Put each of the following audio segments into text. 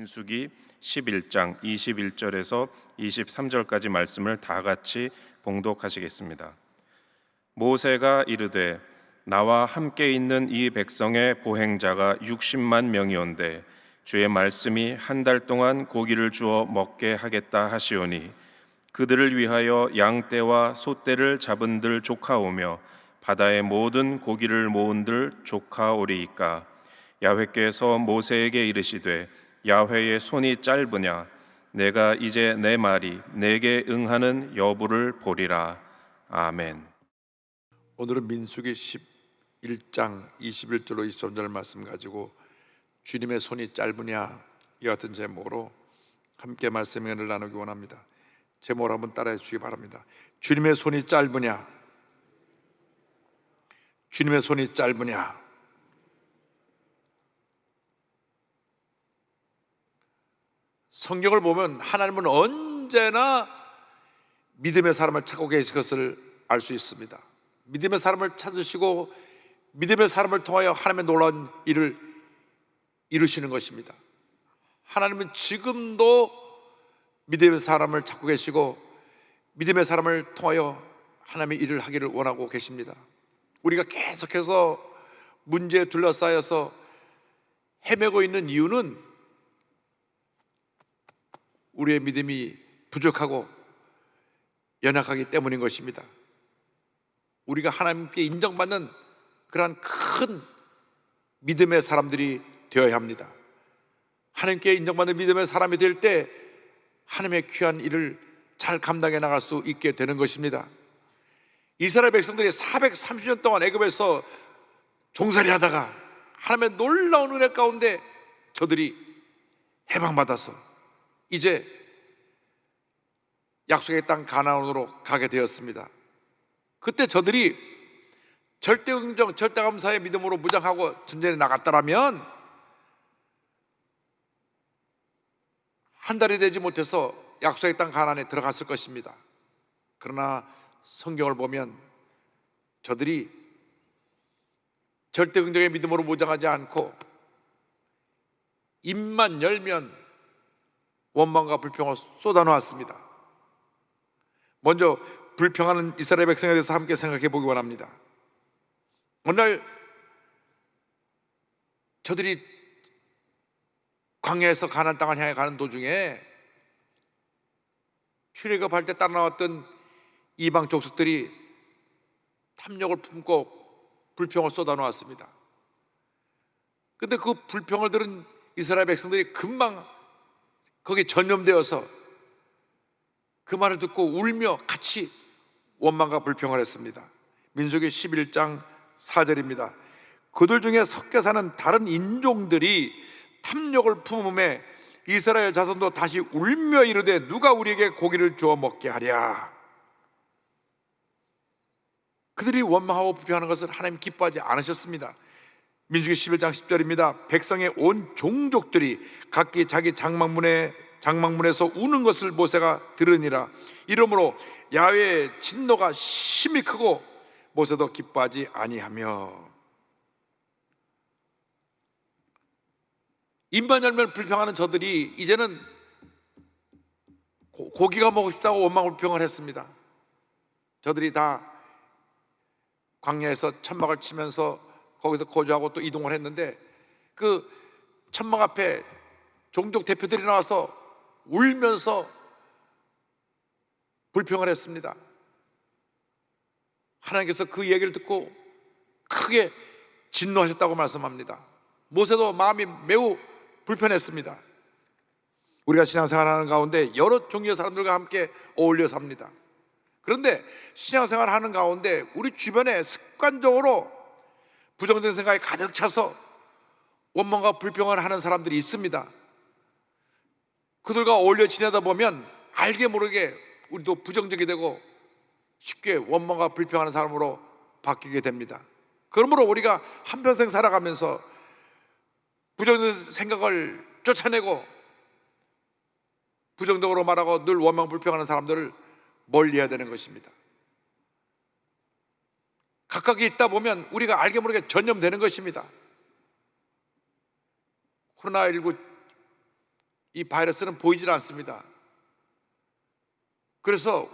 민수기 11장 21절에서 23절까지 말씀을 다 같이 봉독하시겠습니다. 모세가 이르되 나와 함께 있는 이 백성의 보행자가 60만 명이온데 주의 말씀이 한 달 동안 고기를 주어 먹게 하겠다 하시오니 그들을 위하여 양떼와 소떼를 잡은들 조카오며 바다의 모든 고기를 모은들 조카오리이까. 야훼께서 모세에게 이르시되 야훼의 손이 짧으냐 내가 이제 내 말이 내게 응하는 여부를 보리라. 아멘. 오늘은 민수기 11장 21절로 23절 말씀 가지고 주님의 손이 짧으냐 이 같은 제목으로 함께 말씀을 나누기 원합니다. 제목을 한번 따라해 주시기 바랍니다. 주님의 손이 짧으냐, 주님의 손이 짧으냐. 성경을 보면 하나님은 언제나 믿음의 사람을 찾고 계실 것을 알 수 있습니다. 믿음의 사람을 찾으시고 믿음의 사람을 통하여 하나님의 놀라운 일을 이루시는 것입니다. 하나님은 지금도 믿음의 사람을 찾고 계시고 믿음의 사람을 통하여 하나님의 일을 하기를 원하고 계십니다. 우리가 계속해서 문제에 둘러싸여서 헤매고 있는 이유는 우리의 믿음이 부족하고 연약하기 때문인 것입니다. 우리가 하나님께 인정받는 그러한 큰 믿음의 사람들이 되어야 합니다. 하나님께 인정받는 믿음의 사람이 될 때 하나님의 귀한 일을 잘 감당해 나갈 수 있게 되는 것입니다. 이스라엘 백성들이 430년 동안 애굽에서 종살이 하다가 하나님의 놀라운 은혜 가운데 저들이 해방받아서 이제 약속의 땅 가나안으로 가게 되었습니다. 그때 저들이 절대긍정, 절대감사의 믿음으로 무장하고 전쟁에 나갔더라면 한 달이 되지 못해서 약속의 땅 가나안에 들어갔을 것입니다. 그러나 성경을 보면 저들이 절대긍정의 믿음으로 무장하지 않고 입만 열면 원망과 불평을 쏟아놓았습니다. 먼저 불평하는 이스라엘 백성에 대해서 함께 생각해 보기 원합니다. 어느 날 저들이 광야에서 가나안 땅을 향해 가는 도중에 출애굽할 때 따라 나왔던 이방 족속들이 탐욕을 품고 불평을 쏟아놓았습니다. 그런데 그 불평을 들은 이스라엘 백성들이 금방 거기에 전념되어서 그 말을 듣고 울며 같이 원망과 불평을 했습니다. 민수기 11장 4절입니다. 그들 중에 섞여 사는 다른 인종들이 탐욕을 품음에 이스라엘 자손도 다시 울며 이르되 누가 우리에게 고기를 주어 먹게 하랴. 그들이 원망하고 불평하는 것을 하나님 기뻐하지 않으셨습니다. 민수기 11장 10절입니다. 백성의 온 종족들이 각기 자기 장막문에서 우는 것을 모세가 들으니라. 이러므로 야훼의 진노가 심히 크고 모세도 기뻐하지 아니하며. 입만 열면 불평하는 저들이 이제는 고기가 먹고 싶다고 원망 불평을 했습니다. 저들이 다 광야에서 천막을 치면서 거기서 거주하고 또 이동을 했는데 그 천막 앞에 종족 대표들이 나와서 울면서 불평을 했습니다. 하나님께서 그 얘기를 듣고 크게 진노하셨다고 말씀합니다. 모세도 마음이 매우 불편했습니다. 우리가 신앙생활하는 가운데 여러 종류의 사람들과 함께 어울려 삽니다. 그런데 신앙생활하는 가운데 우리 주변에 습관적으로 부정적인 생각이 가득 차서 원망과 불평을 하는 사람들이 있습니다. 그들과 어울려 지내다 보면 알게 모르게 우리도 부정적이 되고 쉽게 원망과 불평하는 사람으로 바뀌게 됩니다. 그러므로 우리가 한평생 살아가면서 부정적인 생각을 쫓아내고 부정적으로 말하고 늘 원망 불평하는 사람들을 멀리해야 되는 것입니다. 각각이 있다 보면 우리가 알게 모르게 전염되는 것입니다. 코로나19 이 바이러스는 보이질 않습니다. 그래서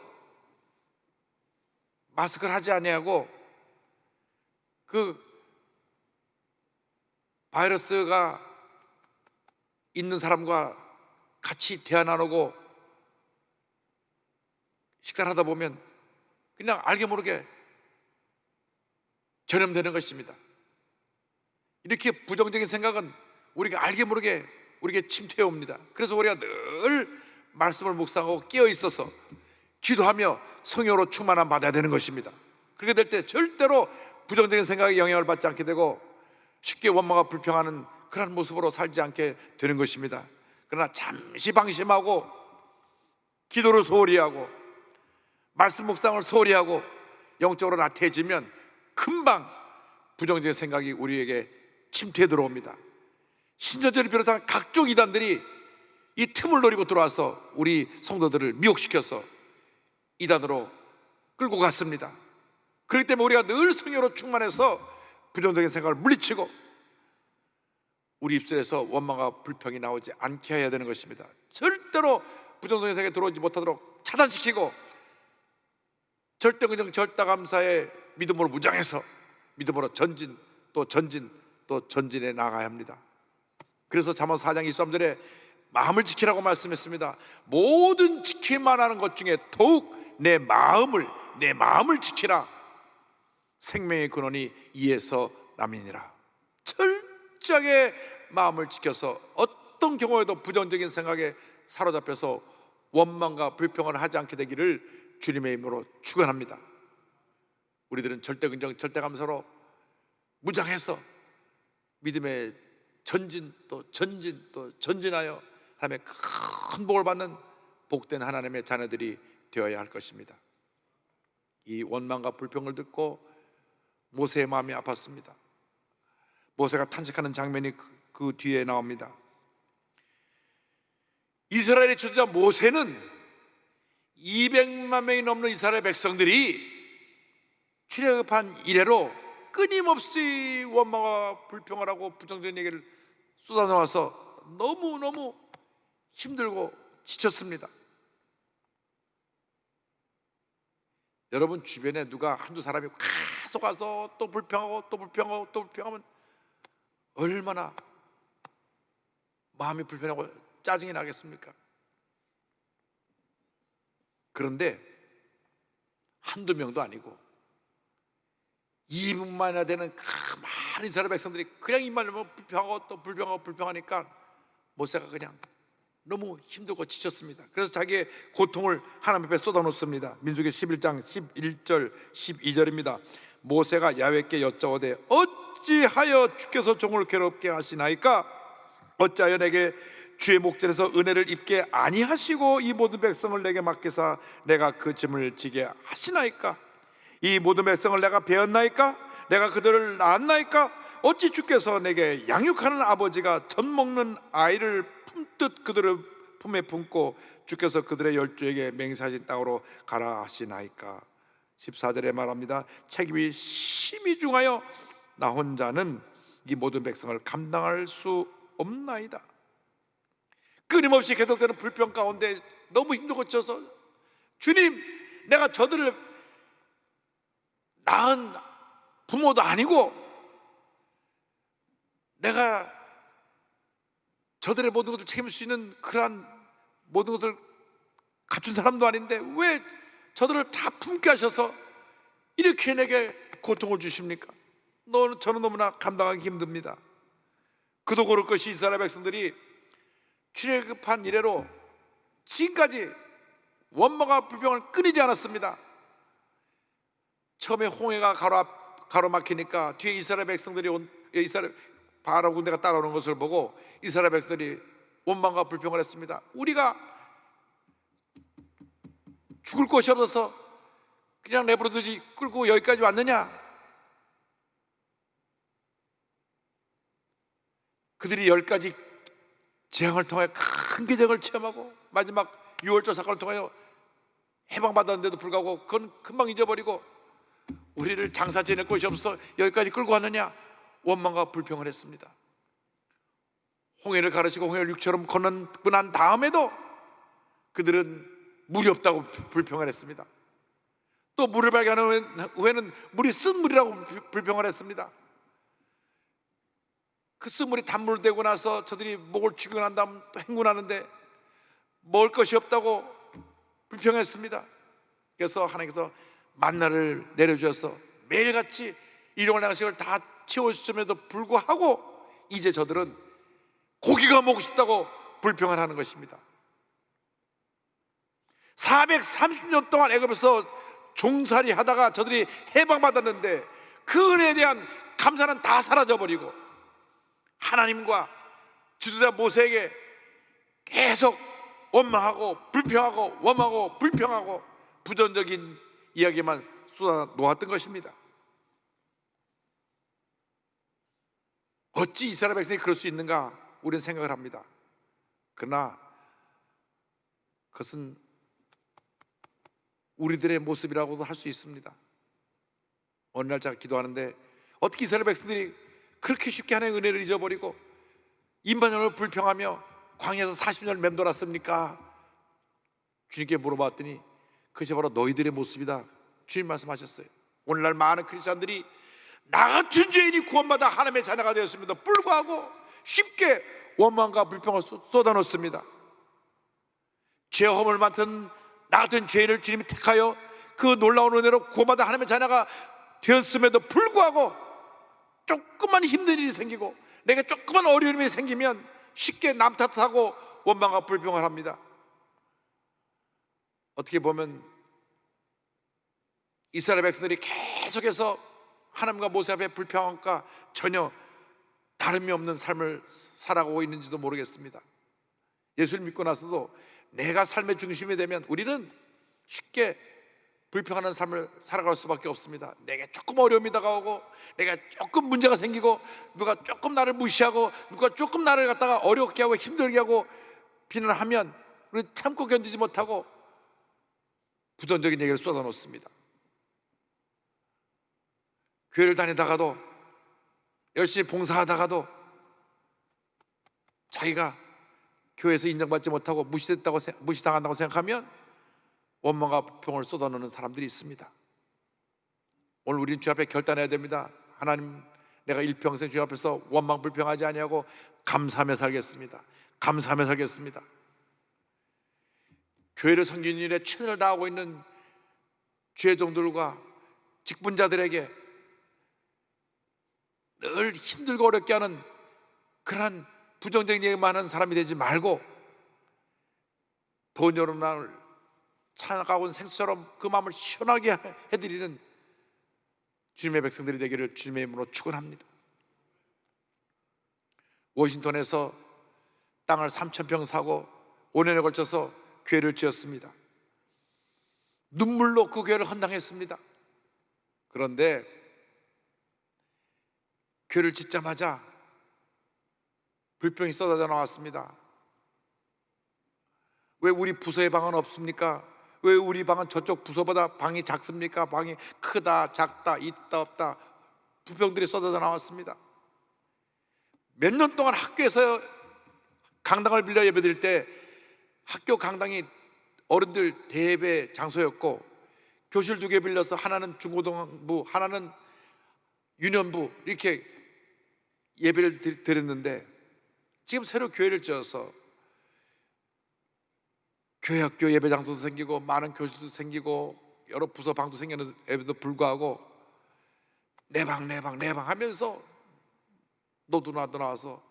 마스크를 하지 아니하고 그 바이러스가 있는 사람과 같이 대화 나누고 식사를 하다 보면 그냥 알게 모르게 전염되는 것입니다. 이렇게 부정적인 생각은 우리가 알게 모르게 우리에게 침투해 옵니다. 그래서 우리가 늘 말씀을 묵상하고 깨어 있어서 기도하며 성령으로 충만함 받아야 되는 것입니다. 그렇게 될 때 절대로 부정적인 생각에 영향을 받지 않게 되고 쉽게 원망과 불평하는 그런 모습으로 살지 않게 되는 것입니다. 그러나 잠시 방심하고 기도를 소홀히 하고 말씀 묵상을 소홀히 하고 영적으로 나태해지면 금방 부정적인 생각이 우리에게 침투해 들어옵니다. 신천지를 비롯한 각종 이단들이 이 틈을 노리고 들어와서 우리 성도들을 미혹시켜서 이단으로 끌고 갔습니다. 그렇기 때문에 우리가 늘 성령으로 충만해서 부정적인 생각을 물리치고 우리 입술에서 원망과 불평이 나오지 않게 해야 되는 것입니다. 절대로 부정적인 생각이 들어오지 못하도록 차단시키고 절대긍정 절대감사의 믿음으로 무장해서 믿음으로 전진 또 전진 또 전진해 나가야 합니다. 그래서 잠언 4장 23절에 마음을 지키라고 말씀했습니다. 모든 지킬만 하는 것 중에 더욱 내 마음을 지키라. 생명의 근원이 이에서 남이니라. 철저하게 마음을 지켜서 어떤 경우에도 부정적인 생각에 사로잡혀서 원망과 불평을 하지 않게 되기를 주님의 이름으로 축원합니다. 우리들은 절대긍정 절대감사로 무장해서 믿음의 전진 또 전진 또 전진하여 하나님의 큰 복을 받는 복된 하나님의 자녀들이 되어야 할 것입니다. 이 원망과 불평을 듣고 모세의 마음이 아팠습니다. 모세가 탄식하는 장면이 그 뒤에 나옵니다. 이스라엘의 주자 모세는 200만 명이 넘는 이스라엘 백성들이 출애굽한 이래로 끊임없이 원망과 불평을 하고 부정적인 얘기를 쏟아놓아서 너무너무 힘들고 지쳤습니다. 여러분 주변에 누가 한두 사람이 계속 와서 또 불평하고 또 불평하고 또 불평하면 얼마나 마음이 불편하고 짜증이 나겠습니까? 그런데 한두 명도 아니고 2분만이나 되는 그 많은 이스라엘 백성들이 그냥 입만 열면 불평하고 또 불평하고 불평하니까 모세가 그냥 너무 힘들고 지쳤습니다. 그래서 자기의 고통을 하나님 앞에 쏟아놓습니다. 민수기 11장 11절 12절입니다. 모세가 야훼께 여짜오되 어찌하여 주께서 종을 괴롭게 하시나이까? 어찌하여 내게 주의 목전에서 은혜를 입게 아니하시고 이 모든 백성을 내게 맡기사 내가 그 짐을 지게 하시나이까? 이 모든 백성을 내가 배웠나이까? 내가 그들을 낳았나이까? 어찌 주께서 내게 양육하는 아버지가 젖 먹는 아이를 품듯 그들을 품에 품고 주께서 그들의 열조에게 맹세하신 땅으로 가라 하시나이까? 14절에 말합니다. 책임이 심히 중하여 나 혼자는 이 모든 백성을 감당할 수 없나이다. 끊임없이 계속되는 불평 가운데 너무 힘들고 지쳐서 주님, 내가 저들을 낳은 부모도 아니고 내가 저들의 모든 것을 책임질 수 있는 그러한 모든 것을 갖춘 사람도 아닌데 왜 저들을 다 품게 하셔서 이렇게 내게 고통을 주십니까? 저는 너무나 감당하기 힘듭니다. 그도 고를 것이 이스라엘 백성들이 출애굽한 이래로 지금까지 원망과 불평을 끊이지 않았습니다. 처음에 홍해가 가로막히니까 뒤에 이스라엘 백성들이 이스라엘 바로 군대가 따라오는 것을 보고 이스라엘 백성들이 원망과 불평을 했습니다. 우리가 죽을 곳이 없어서 그냥 내버려두지 끌고 여기까지 왔느냐? 그들이 10가지 재앙을 통해 큰 기적을 체험하고 마지막 6월절 사건을 통하여 해방받았는데도 불구하고 그건 금방 잊어버리고 우리를 장사 지낼 곳이 없어서 여기까지 끌고 왔느냐? 원망과 불평을 했습니다. 홍해를 가르치고 홍해를 육처럼 건너고 난 다음에도 그들은 물이 없다고 불평을 했습니다. 또 물을 발견한 후에는 물이 쓴물이라고 불평을 했습니다. 그 쓴물이 단물을 대고 나서 저들이 목을 죽이고 난 다음 또 행군하는데 먹을 것이 없다고 불평했습니다. 그래서 하나님께서 만나를 내려주셔서 매일같이 일용할 양식을 다 채워주심에도 불구하고 이제 저들은 고기가 먹고 싶다고 불평을 하는 것입니다. 430년 동안 애굽에서 종살이 하다가 저들이 해방받았는데 그 은혜에 대한 감사는 다 사라져버리고 하나님과 지도자 모세에게 계속 원망하고 불평하고 원망하고 불평하고 부정적인 이야기만 쏟아 놓았던 것입니다. 어찌 이스라엘 백성이 그럴 수 있는가 우리는 생각을 합니다. 그러나 그것은 우리들의 모습이라고도 할 수 있습니다. 어느 날 제가 기도하는데 어떻게 이스라엘 백성들이 그렇게 쉽게 하나님의 은혜를 잊어버리고 인반적으로 불평하며 광야에서 40년을 맴돌았습니까? 주님께 물어봤더니 그것이 바로 너희들의 모습이다. 주님 말씀하셨어요. 오늘날 많은 크리스찬들이 나 같은 죄인이 구원받아 하나님의 자녀가 되었습니다. 불구하고 쉽게 원망과 불평을 쏟아놓습니다. 죄험을 맡은 나 같은 죄인을 주님이 택하여 그 놀라운 은혜로 구원받아 하나님의 자녀가 되었음에도 불구하고 조금만 힘든 일이 생기고 내가 조금만 어려움이 생기면 쉽게 남 탓하고 원망과 불평을 합니다. 어떻게 보면 이스라엘 백성들이 계속해서 하나님과 모세 앞에 불평함과 전혀 다름이 없는 삶을 살아가고 있는지도 모르겠습니다. 예수를 믿고 나서도 내가 삶의 중심이 되면 우리는 쉽게 불평하는 삶을 살아갈 수밖에 없습니다. 내게 조금 어려움이 다가오고 내가 조금 문제가 생기고 누가 조금 나를 무시하고 누가 조금 나를 갖다가 어렵게 하고 힘들게 하고 비난하면 우리는 참고 견디지 못하고 부정적인 얘기를 쏟아놓습니다. 교회를 다니다가도 열심히 봉사하다가도 자기가 교회에서 인정받지 못하고 무시당한다고 생각하면 원망과 불평을 쏟아놓는 사람들이 있습니다. 오늘 우리는 주 앞에 결단해야 됩니다. 하나님, 내가 일평생 주 앞에서 원망 불평하지 아니하고 감사하며 살겠습니다. 감사하며 살겠습니다. 교회를 섬기는 일에 최선을 다하고 있는 주의종들과 직분자들에게 늘 힘들고 어렵게 하는 그러한 부정적인 얘기만 하는 사람이 되지 말고 더운 여름날 차가운 온 생수처럼 그 마음을 시원하게 해드리는 주님의 백성들이 되기를 주님의 이름으로 축원합니다. 워싱턴에서 땅을 3,000평 사고 5년에 걸쳐서 교회를 지었습니다. 눈물로 그 교회를 헌당했습니다. 그런데 교회를 짓자마자 불평이 쏟아져 나왔습니다. 왜 우리 부서의 방은 없습니까? 왜 우리 방은 저쪽 부서보다 방이 작습니까? 방이 크다 작다 있다 없다 불평들이 쏟아져 나왔습니다. 몇 년 동안 학교에서 강당을 빌려 예배드릴 때 학교 강당이 어른들 대예배 장소였고 교실 2개 빌려서 하나는 중고등부 하나는 유년부 이렇게 예배를 드렸는데 지금 새로 교회를 지어서 교회 학교 예배 장소도 생기고 많은 교실도 생기고 여러 부서 방도 생겼는데도 불구하고 내 방 하면서 너도 나도 나와서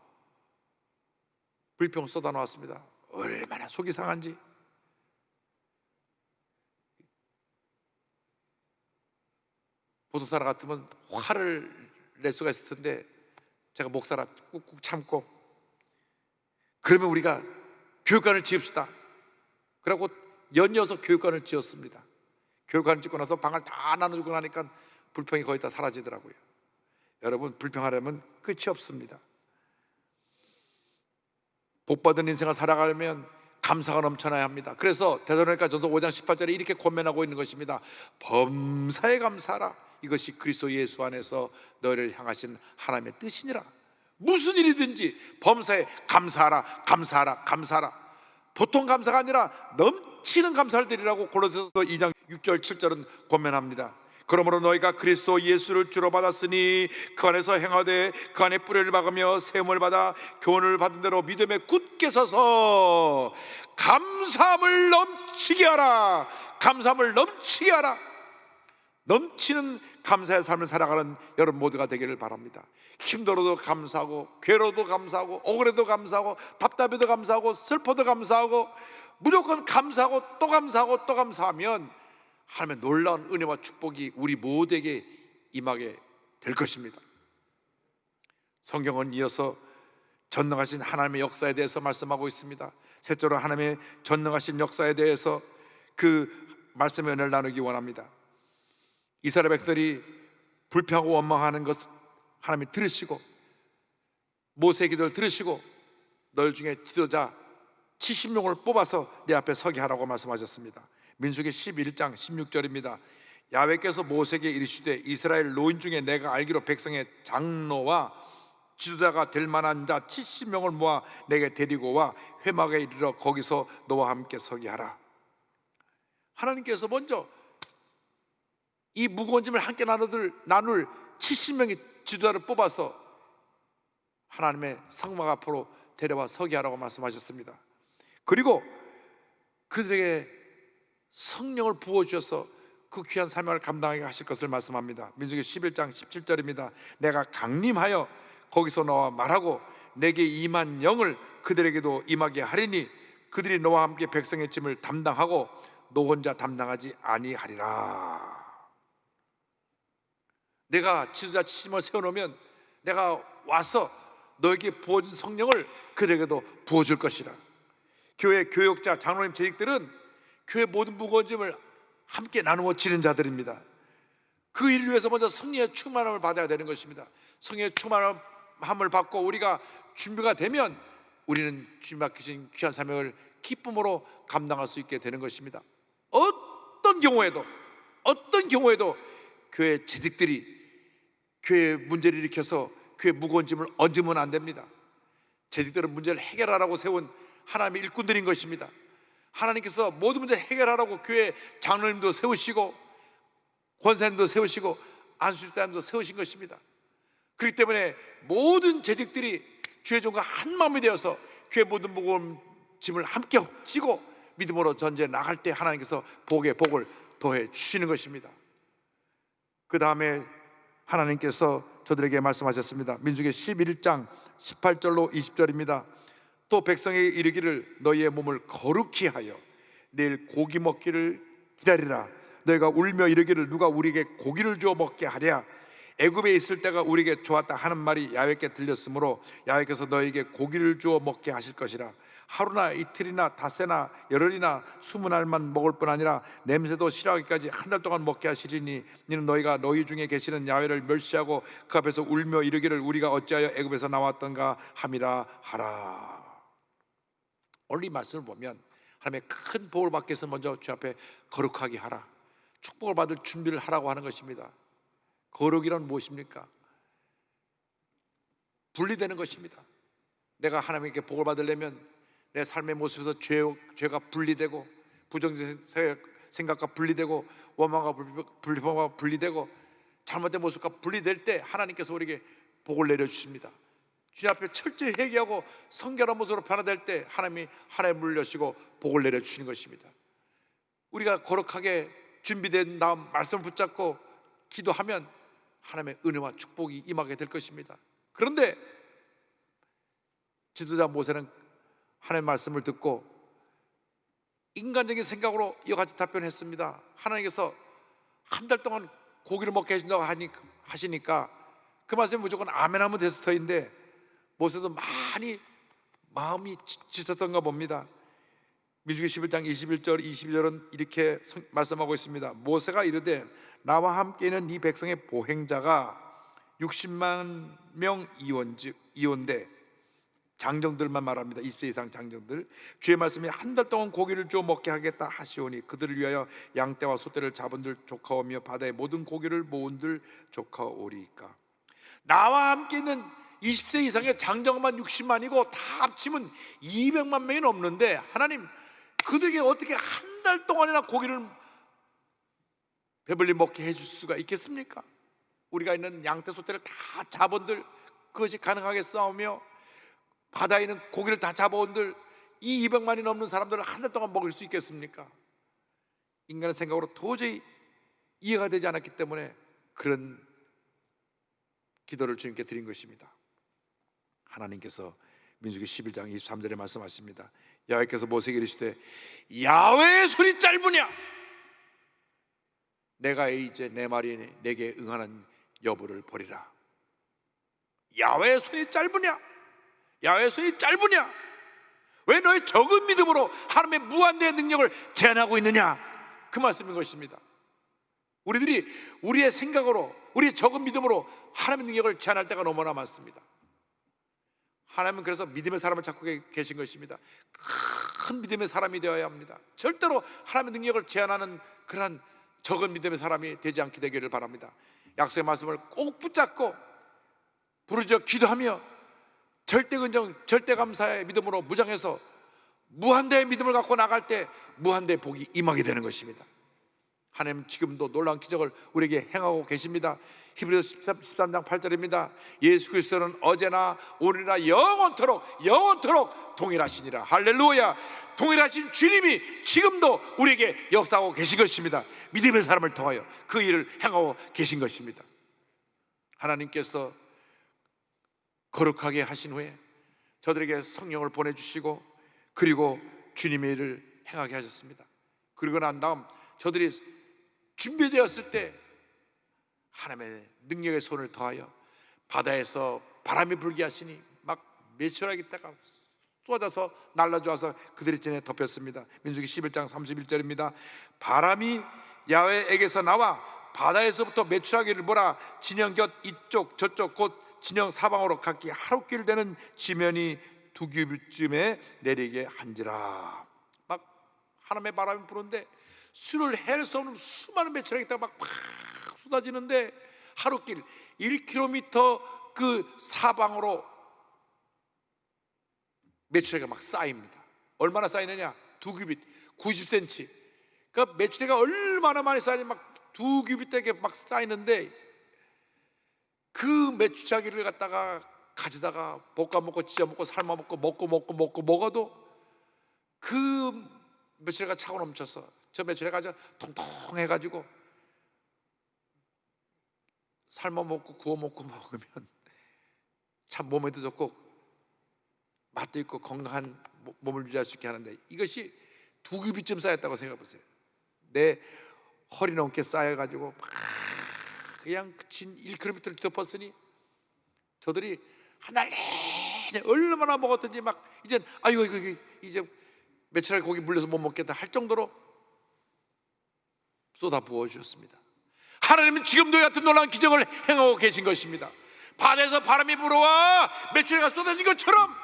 불평 쏟아 놓았습니다. 얼마나 속이 상한지. 보도사라 같으면 화를 낼 수가 있을 텐데 제가 목사라 꾹꾹 참고 그러면 우리가 교육관을 지읍시다. 그리고 연이어서 교육관을 지었습니다. 교육관을 짓고 나서 방을 다 나눠주고 나니까 불평이 거의 다 사라지더라고요. 여러분, 불평하려면 끝이 없습니다. 복받은 인생을 살아가려면 감사가 넘쳐나야 합니다. 그래서 데살로니가전서 5장 18절에 이렇게 권면하고 있는 것입니다. 범사에 감사하라. 이것이 그리스도 예수 안에서 너희를 향하신 하나님의 뜻이니라. 무슨 일이든지 범사에 감사하라, 감사하라, 감사하라. 보통 감사가 아니라 넘치는 감사를 드리라고 골로새서 2장 6절 7절은 권면합니다. 그러므로 너희가 그리스도 예수를 주로 받았으니 그 안에서 행하되 그 안에 뿌리를 박으며 세움을 받아 교훈을 받은 대로 믿음에 굳게 서서 감사함을 넘치게 하라. 감사함을 넘치게 하라. 넘치는 감사의 삶을 살아가는 여러분 모두가 되기를 바랍니다. 힘들어도 감사하고, 괴로워도 감사하고, 억울해도 감사하고, 답답해도 감사하고, 슬퍼도 감사하고, 무조건 감사하고 또 감사하고 또 감사하면 하나님의 놀라운 은혜와 축복이 우리 모두에게 임하게 될 것입니다. 성경은 이어서 전능하신 하나님의 역사에 대해서 말씀하고 있습니다. 셋째로 하나님의 전능하신 역사에 대해서 그 말씀의 은혜를 나누기 원합니다. 이스라엘 백성들이 불평하고 원망하는 것 하나님이 들으시고 모세의 기도를 들으시고 너희 중에 지도자 70명을 뽑아서 내 앞에 서게 하라고 말씀하셨습니다. 민수기 11장 16절입니다. 야훼께서 모세에게 이르시되 이스라엘 노인 중에 내가 알기로 백성의 장로와 지도자가 될 만한 자 70명을 모아 내게 데리고 와 회막에 이르러 거기서 너와 함께 서게 하라. 하나님께서 먼저 이 무거운 짐을 함께 나눌 70명의 지도자를 뽑아서 하나님의 성막 앞으로 데려와 서게 하라고 말씀하셨습니다. 그리고 그들에게 성령을 부어주셔서 그 귀한 사명을 감당하게 하실 것을 말씀합니다. 민수기 11장 17절입니다. 내가 강림하여 거기서 너와 말하고 내게 임한 영을 그들에게도 임하게 하리니 그들이 너와 함께 백성의 짐을 담당하고 너 혼자 담당하지 아니하리라. 내가 지도자 70명을 세워놓으면 내가 와서 너에게 부어준 성령을 그들에게도 부어줄 것이라. 교회 교역자, 장로님, 재직들은 교회 모든 무거운 짐을 함께 나누어 지는 자들입니다. 그 일을 위해서 먼저 성령의 충만함을 받아야 되는 것입니다. 성령의 충만함을 받고 우리가 준비가 되면 우리는 주님 맡기신 귀한 사명을 기쁨으로 감당할 수 있게 되는 것입니다. 어떤 경우에도 교회 재직들이 교회 문제를 일으켜서 교회 무거운 짐을 얹으면 안 됩니다. 재직들은 문제를 해결하라고 세운 하나님의 일꾼들인 것입니다. 하나님께서 모든 문제 해결하라고 교회 장로님도 세우시고 권사님도 세우시고 안수집사님도 세우신 것입니다. 그렇기 때문에 모든 재직들이 주의 종과 한 마음이 되어서 교회 모든 무거운 짐을 함께 지고 믿음으로 전제에 나갈 때 하나님께서 복에 복을 더해 주시는 것입니다. 그 다음에 하나님께서 저들에게 말씀하셨습니다. 민수기 11장 18절로 20절입니다. 또 백성에게 이르기를 너희의 몸을 거룩히 하여 내일 고기 먹기를 기다리라. 너희가 울며 이르기를 누가 우리에게 고기를 주어 먹게 하랴. 애굽에 있을 때가 우리에게 좋았다 하는 말이 야훼께 들렸으므로 야훼께서 너희에게 고기를 주어 먹게 하실 것이라. 하루나 이틀이나 닷새나 열흘이나 20날만 먹을 뿐 아니라 냄새도 싫어하기까지 한 달 동안 먹게 하시리니 이는 너희가 너희 중에 계시는 야훼를 멸시하고 그 앞에서 울며 이르기를 우리가 어찌하여 애굽에서 나왔던가 함이라 하라. 오늘 이 말씀을 보면 하나님의 큰 복을 받기 위해서 먼저 주 앞에 거룩하게 하라, 축복을 받을 준비를 하라고 하는 것입니다. 거룩이란 무엇입니까? 분리되는 것입니다. 내가 하나님께 복을 받으려면 내 삶의 모습에서 죄가 분리되고 부정적인 생각과 분리되고 원망과 불평과 분리되고 잘못된 모습과 분리될 때 하나님께서 우리에게 복을 내려주십니다. 주님 앞에 철저히 회개하고 성결한 모습으로 변화될 때 하나님이 하나님 문을 여시고 복을 내려주시는 것입니다. 우리가 거룩하게 준비된 다음 말씀을 붙잡고 기도하면 하나님의 은혜와 축복이 임하게 될 것입니다. 그런데 지도자 모세는 하나님의 말씀을 듣고 인간적인 생각으로 이와 같이 답변했습니다. 하나님께서 한 달 동안 고기를 먹게 해준다고 하시니까 그 말씀이 무조건 아멘하면 됐을 터인데 모세도 많이 마음이 지쳤던가 봅니다. 민수기 11장 21절 22절은 이렇게 말씀하고 있습니다. 모세가 이르되 나와 함께 있는 이 백성의 보행자가 60만 명 이온데 장정들만 말합니다. 20세 이상 장정들. 주의 말씀이 한 달 동안 고기를 주어 먹게 하겠다 하시오니 그들을 위하여 양떼와 소떼를 잡은들 조카오며 바다의 모든 고기를 모은들 조카오리이까. 나와 함께 있는 20세 이상의 장정만 60만이고 다 합치면 200만 명이 넘는데 하나님 그들에게 어떻게 한 달 동안이나 고기를 배불리 먹게 해줄 수가 있겠습니까? 우리가 있는 양떼 소떼를 다 잡은들 그것이 가능하게 싸우며 바다에 있는 고기를 다 잡아온들 이 200만이 넘는 사람들을 한 달 동안 먹일 수 있겠습니까? 인간의 생각으로 도저히 이해가 되지 않았기 때문에 그런 기도를 주님께 드린 것입니다. 하나님께서 민수기 11장 23절에 말씀하십니다. 야훼께서 모세에게 이르시되 야훼의 손이 짧으냐 내가 이제 내 말이 내게 응하는 여부를 보리라. 야훼의 손이 짧으냐? 야훼의 손이 짧으냐? 왜 너의 적은 믿음으로 하나님의 무한대의 능력을 제한하고 있느냐? 그 말씀인 것입니다. 우리들이 우리의 생각으로 우리의 적은 믿음으로 하나님의 능력을 제한할 때가 너무나 많습니다. 하나님은 그래서 믿음의 사람을 찾고 계신 것입니다. 큰 믿음의 사람이 되어야 합니다. 절대로 하나님의 능력을 제한하는 그러한 적은 믿음의 사람이 되지 않게 되기를 바랍니다. 약속의 말씀을 꼭 붙잡고 부르짖어 기도하며 절대근정 절대감사의 믿음으로 무장해서 무한대의 믿음을 갖고 나갈 때 무한대의 복이 임하게 되는 것입니다. 하나님 지금도 놀라운 기적을 우리에게 행하고 계십니다. 히브리서 13장 8절입니다. 예수 그리스도는 어제나 오늘이나 영원토록 동일하시니라. 할렐루야. 동일하신 주님이 지금도 우리에게 역사하고 계신 것입니다. 믿음의 사람을 통하여 그 일을 행하고 계신 것입니다. 하나님께서 거룩하게 하신 후에 저들에게 성령을 보내주시고 그리고 주님의 일을 행하게 하셨습니다. 그리고 난 다음 저들이 준비되었을 때 하나님의 능력의 손을 더하여 바다에서 바람이 불게 하시니 막 메추라기 때가 쏟아져서 날라주어서 그들의 전에 덮였습니다. 민수기 11장 31절입니다. 바람이 야훼에게서 나와 바다에서부터 메추라기를 몰아 진영 곁 이쪽 저쪽 곧 진영 사방으로 각기 하루길 되는 지면이 2규빗쯤에 내리게 한지라. 막 하나님의 바람이 부는데 수를 헤아릴 수 없는 수많은 메추라기가 막 쏟아지는데 하루길 1km 그 사방으로 메추라기가 막 쌓입니다. 얼마나 쌓이느냐? 2규빗 90cm. 그러니까 메추라기가 얼마나 많이 쌓이냐 막 2규빗되게 막 쌓이는데 그 메추라기를 갖다가 가지다가 볶아 먹고 찢어 먹고 삶아 먹고 먹어도 그 메추라기가 차고 넘쳐서 저 메추라기가 통통해가지고 삶아 먹고 구워 먹고 먹으면 참 몸에도 좋고 맛도 있고 건강한 몸을 유지할 수 있게 하는데 이것이 2규빗쯤 쌓였다고 생각해 보세요. 내 허리 넘게 쌓여가지고 막 그냥 진 1km를 뒤덮었으니 저들이 한 달 내내 얼마나 먹었든지 막 이제 아이고 이제 메추라기 고기 물려서 못 먹겠다 할 정도로 쏟아 부어 주셨습니다. 하나님은 지금도 같은 놀라운 기적을 행하고 계신 것입니다. 바다에서 바람이 불어와 메추라기가 쏟아진 것처럼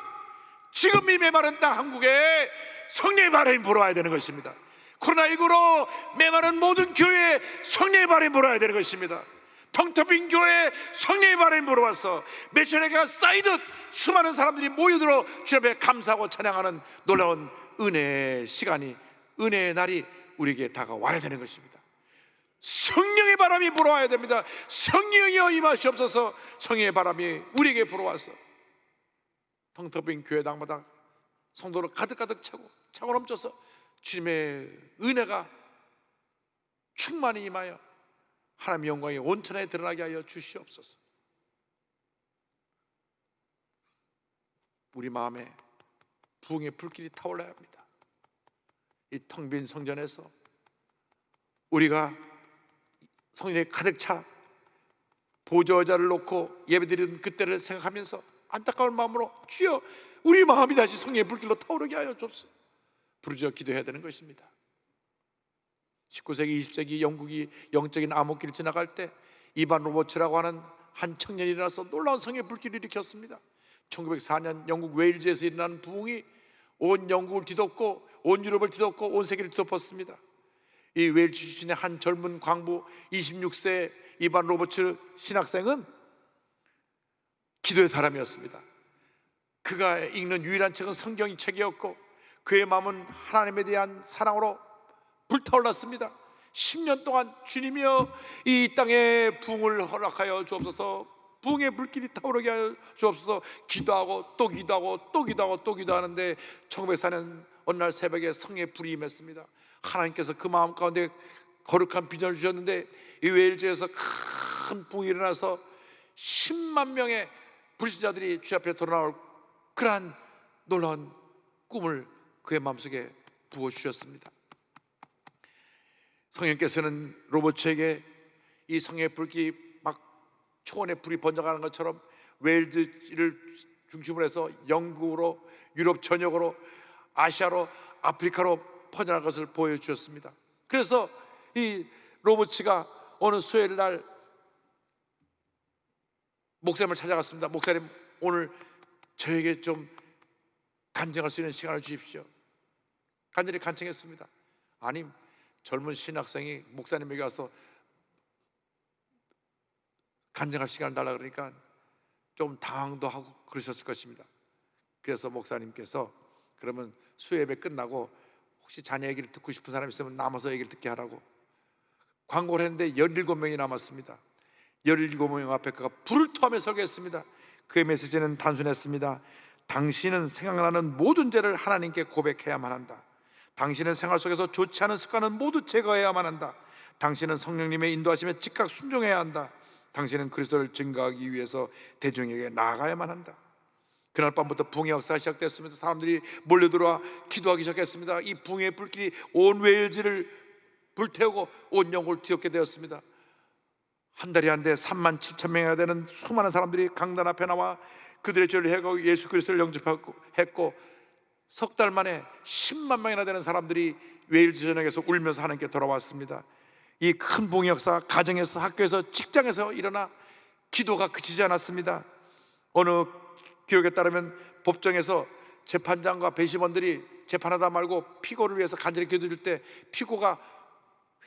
지금 이 메마른 땅 한국에 성령의 바람이 불어와야 되는 것입니다. 코로나19로 메마른 모든 교회에 성령의 바람이 불어와야 되는 것입니다. 텅텅 교회에 성령의 바람이 불어와서 메추라기가 쌓이듯 수많은 사람들이 모여들어 주님 앞에 감사하고 찬양하는 놀라운 은혜의 시간이 은혜의 날이 우리에게 다가와야 되는 것입니다. 성령의 바람이 불어와야 됩니다. 성령이여 임하시옵소서. 성령의 바람이 우리에게 불어와서 텅텅 빈 교회당마다 성도를 가득가득 차고 넘쳐서 주님의 은혜가 충만히 임하여 하나님의 영광이 온천에 드러나게 하여 주시옵소서. 우리 마음에 부흥의 불길이 타올라야 합니다. 이 텅 빈 성전에서 우리가 성전에 가득 차 보좌자를 놓고 예배드리는 그때를 생각하면서 안타까운 마음으로 주여 우리 마음이 다시 성령의 불길로 타오르게 하여 주옵소서. 부르짖어 기도해야 되는 것입니다. 19세기 20세기 영국이 영적인 암흑기를 지나갈 때 이반 로버츠라고 하는 한 청년이 일어나서 놀라운 성령의 불길을 일으켰습니다. 1904년 영국 웨일즈에서 일어난 부흥이 온 영국을 뒤덮고 온 유럽을 뒤덮고 온 세계를 뒤덮었습니다. 이 웨일즈 출신의 한 젊은 광부 26세 이반 로버츠 신학생은 기도의 사람이었습니다. 그가 읽는 유일한 책은 성경의 책이었고 그의 마음은 하나님에 대한 사랑으로 불타올랐습니다. 10년 동안 주님이여 이 땅에 부흥을 허락하여 주옵소서, 부흥의 불길이 타오르게 하여 주옵소서 기도하고 또 기도하고 또 기도하고 또 기도하는데 1904년 어느 날 새벽에 성령의 불이 임했습니다. 하나님께서 그 마음 가운데 거룩한 비전을 주셨는데 이 웨일즈에서 큰 부흥이 일어나서 10만 명의 불신자들이 주 앞에 돌아나올 그러한 놀라운 꿈을 그의 마음속에 부어주셨습니다. 성령께서는 로버츠에게 이 성령의 불길이 막 초원의 불이 번져가는 것처럼 웨일즈를 중심으로 해서 영국으로, 유럽 전역으로, 아시아로, 아프리카로 퍼져나갈 것을 보여주셨습니다. 그래서 이 로버츠가 어느 수요일 날 목사님을 찾아갔습니다. 목사님, 오늘 저에게 좀 간증할 수 있는 시간을 주십시오. 간절히 간청했습니다. 아니, 젊은 신학생이 목사님에게 와서 간증할 시간을 달라 그러니까 좀 당황도 하고 그러셨을 것입니다. 그래서 목사님께서 그러면 수요예배 끝나고 혹시 자녀 얘기를 듣고 싶은 사람 있으면 남아서 얘기를 듣게 하라고 광고를 했는데 17명이 남았습니다. 17명 앞에 그가 불을 토하며 설교했습니다. 그의 메시지는 단순했습니다. 당신은 생각나는 모든 죄를 하나님께 고백해야만 한다. 당신은 생활 속에서 좋지 않은 습관은 모두 제거해야만 한다. 당신은 성령님의 인도하심에 즉각 순종해야 한다. 당신은 그리스도를 증거하기 위해서 대중에게 나아가야만 한다. 그날 밤부터 부흥의 역사가 시작됐으면서 사람들이 몰려들어와 기도하기 시작했습니다. 이 부흥의 불길이 온 웨일즈를 불태우고 온 영국을 뒤덮게 되었습니다. 한 달이 안 돼 3만 7천 명이나 되는 수많은 사람들이 강단 앞에 나와 그들의 죄를 해고 예수 그리스도를 영접했고 석 달 만에 10만 명이나 되는 사람들이 웨일즈 전역에서 울면서 하나님께 돌아왔습니다. 이 큰 부흥의 역사 가정에서, 학교에서, 직장에서 일어나 기도가 그치지 않았습니다. 어느 기록에 따르면 법정에서 재판장과 배심원들이 재판하다 말고 피고를 위해서 간절히 기도해줄 때 피고가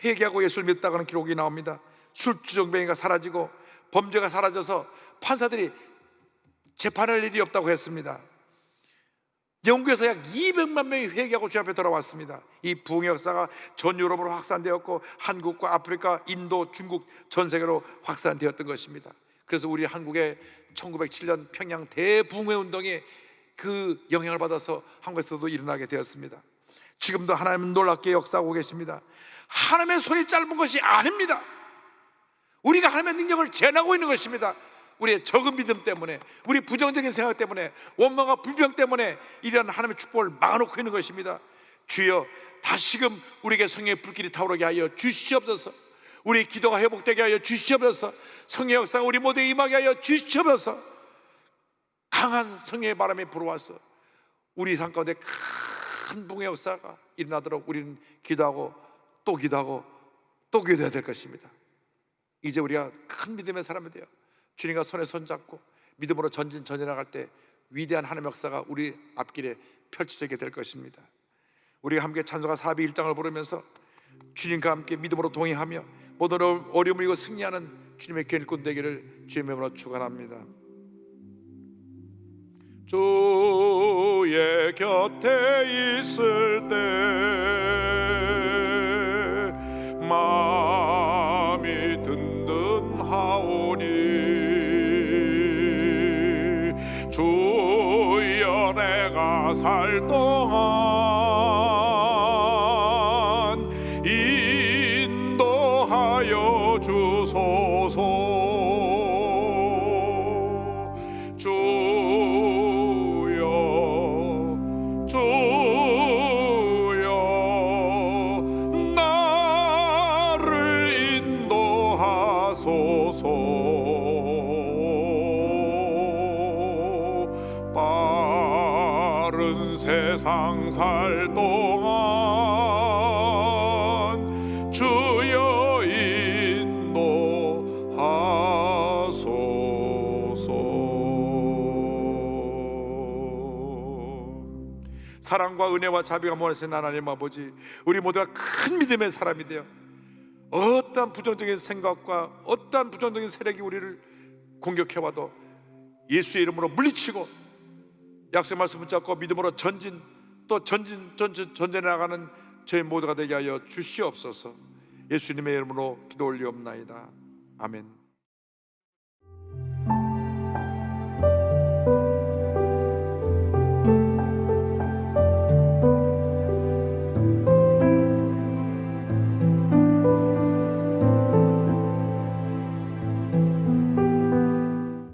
회개하고 예수를 믿었다고 하는 기록이 나옵니다. 술주정뱅이가 사라지고 범죄가 사라져서 판사들이 재판할 일이 없다고 했습니다. 영국에서 약 200만 명이 회개하고 주 앞에 돌아왔습니다. 이 부흥의 역사가 전 유럽으로 확산되었고 한국과 아프리카, 인도, 중국 전 세계로 확산되었던 것입니다. 그래서 우리 한국의 1907년 평양 대부흥회 운동이 그 영향을 받아서 한국에서도 일어나게 되었습니다. 지금도 하나님은 놀랍게 역사하고 계십니다. 하나님의 손이 짧은 것이 아닙니다. 우리가 하나님의 능력을 제한하고 있는 것입니다. 우리의 적은 믿음 때문에, 우리 부정적인 생각 때문에, 원망과 불평 때문에 이런 하나님의 축복을 막아놓고 있는 것입니다. 주여, 다시금 우리에게 성령의 불길이 타오르게 하여 주시옵소서. 우리 기도가 회복되게 하여 주시옵소서. 성령의 역사가 우리 모두에 임하게 하여 주시옵소서. 강한 성령의 바람이 불어와서 우리 삶 가운데 큰 부흥의 역사가 일어나도록 우리는 기도하고 또 기도하고 또 기도해야 될 것입니다. 이제 우리가 큰 믿음의 사람이 되어 주님과 손에 손잡고 믿음으로 전진나갈 때 위대한 하나님의 역사가 우리 앞길에 펼쳐지게 될 것입니다. 우리가 함께 찬송가 401장을 부르면서 주님과 함께 믿음으로 동행하며 모든 어려움을 이고 승리하는 주님의 귀한 일꾼 되기를 주님의 이름으로 축원합니다. 주의 곁에 있을 때 마음이 든든하오니 주여 내가 살 동안 인도하여 주소서. 세상 살 동안 주여 인도하소서. 사랑과 은혜와 자비가 모아진 하나님 아버지, 우리 모두가 큰 믿음의 사람이 되어 어떠한 부정적인 생각과 어떠한 부정적인 세력이 우리를 공격해와도 예수의 이름으로 물리치고 약속의 말씀 붙잡고 믿음으로 전진해 나가는 저희 모두가 되게 하여 주시옵소서. 예수님의 이름으로 기도 올리옵나이다. 아멘.